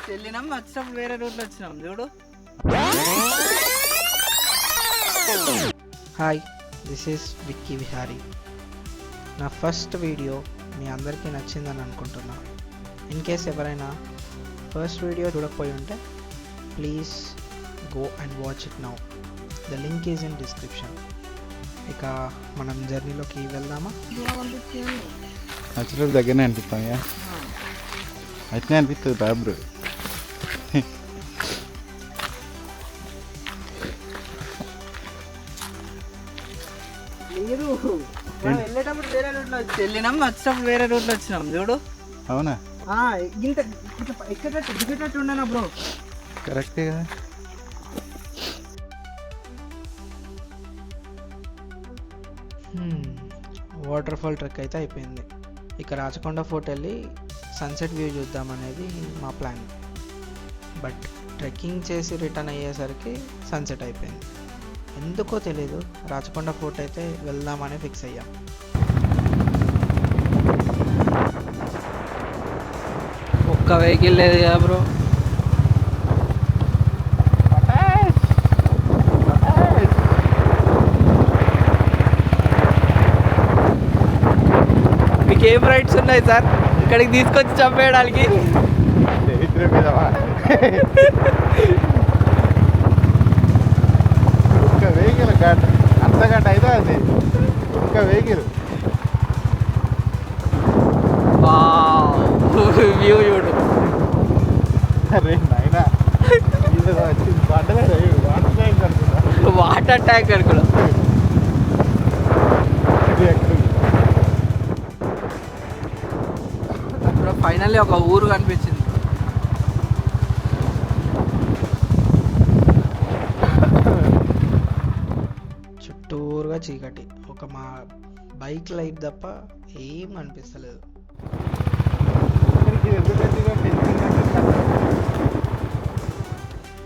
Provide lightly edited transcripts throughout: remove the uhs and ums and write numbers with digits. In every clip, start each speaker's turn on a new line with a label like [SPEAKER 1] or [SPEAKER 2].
[SPEAKER 1] వెళ్ళినాం, వచ్చినప్పుడు వేరే రూట్లో వచ్చినాం చూడు.
[SPEAKER 2] Hi, this is Vicky Vihari. నా ఫస్ట్ వీడియో మీ అందరికీ నచ్చిందని అనుకుంటున్నా. ఇన్ కేస్ ఎవరైనా ఫస్ట్ వీడియో చూడకపోయి ఉంటే please go and watch it now. The link is in description. ఇక మనం జర్నీలోకి వెళ్దామా?
[SPEAKER 3] నచ్చిన దగ్గరనే అనిపిస్తాం. అట్నే అనిపిస్తుంది బాబ్రు.
[SPEAKER 1] మీరు వెళ్ళేటప్పుడు వేరే రూట్లో వెళ్ళినాం, వచ్చినప్పుడు వేరే రూట్లో వచ్చినాం చూడు.
[SPEAKER 3] అవునా?
[SPEAKER 1] ఇంత ఎక్కేటట్టు దిగేటట్టు ఉండనా బ్రో?
[SPEAKER 3] కరెక్టే కదా.
[SPEAKER 2] వాటర్ ఫాల్ ట్రెక్ అయితే అయిపోయింది. ఇక రాచకొండ ఫోర్ట్ వెళ్ళి సన్సెట్ వ్యూ చూద్దామనేది మా ప్లాన్. బట్ ట్రెక్కింగ్ చేసి రిటర్న్ అయ్యేసరికి సన్సెట్ అయిపోయింది. ఎందుకో తెలీదు, రాచకొండ ఫోర్ట్ అయితే వెళ్దామని ఫిక్స్ అయ్యాం.
[SPEAKER 1] ఒక్క వెహికల్ లేదు కదా బ్రో. మీకు ఏం రైట్స్ ఉన్నాయి సార్ ఇక్కడికి తీసుకొచ్చి చంపేయడానికి?
[SPEAKER 3] ఒక్క వెహికల్ గంట, అర్ధ గంట అయితే అది ఒక్క వెహికల్.
[SPEAKER 1] వ్యూ చూడు.
[SPEAKER 3] అరే నాయనా,
[SPEAKER 1] వాటర్ ట్యాంక్ అనుకున్నా. ఫైనల్లీ ఒక ఊరు కనిపించింది.
[SPEAKER 2] చుట్టూరుగా చీకటి, ఒక మా బైక్ లైట్ తప్ప ఏం అనిపిస్తలేదు.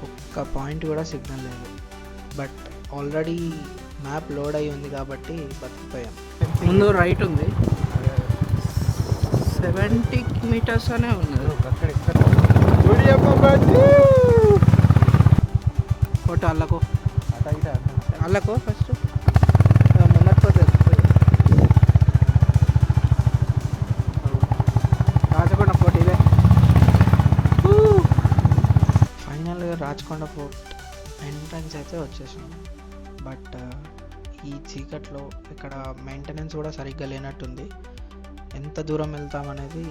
[SPEAKER 2] ఒక్క పాయింట్ కూడా సిగ్నల్ లేదు. బట్ ఆల్రెడీ మ్యాప్ లోడ్ అయ్యి ఉంది కాబట్టి బతికిపోయాం.
[SPEAKER 1] ముందు రైట్ ఉంది, 70 meters అనే ఉన్నది. ఫోటో అల్లకు అల్లకు ఫస్ట్ ముందట్టుకోతే రాచకొండ ఫోర్ట్ ఇదే.
[SPEAKER 2] ఫైనల్గా రాచకొండ ఫోర్ట్ ఎంట్రన్స్ అయితే వచ్చేసాం. బట్ ఈ చీకట్లో ఇక్కడ మెయింటెనెన్స్ కూడా సరిగ్గా లేనట్టుంది. ఎంత దూరం వెళ్తామనేది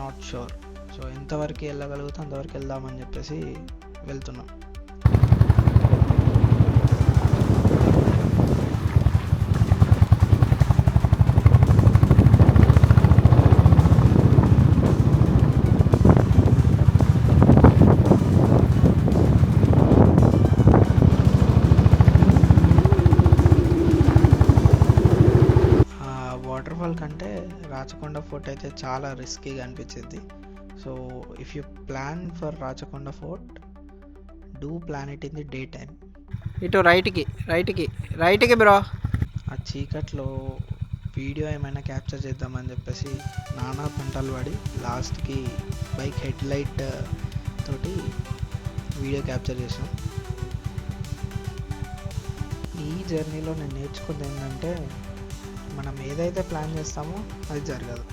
[SPEAKER 2] నాట్ షూర్. సో ఎంతవరకు వెళ్ళగలుగుతాం అంతవరకు వెళ్దామని చెప్పేసి వెళ్తున్నాం. వాటర్ఫాల్ కంటే రాచకొండ ఫోర్ట్ అయితే చాలా రిస్కీగా అనిపించింది. So if you plan for Rachakonda fort, do plan it in the day time.
[SPEAKER 1] ఇటు రైట్కి బ్రో.
[SPEAKER 2] ఆ చీకట్లో వీడియో ఏమైనా క్యాప్చర్ చేద్దామని చెప్పేసి నానా పంటలు పడి లాస్ట్కి బైక్ హెడ్ లైట్ తోటి వీడియో క్యాప్చర్ చేసాం. ఈ జర్నీలో నేను నేర్చుకుంది ఏంటంటే, మనం ఏదైతే ప్లాన్ చేస్తామో అది జరగదు.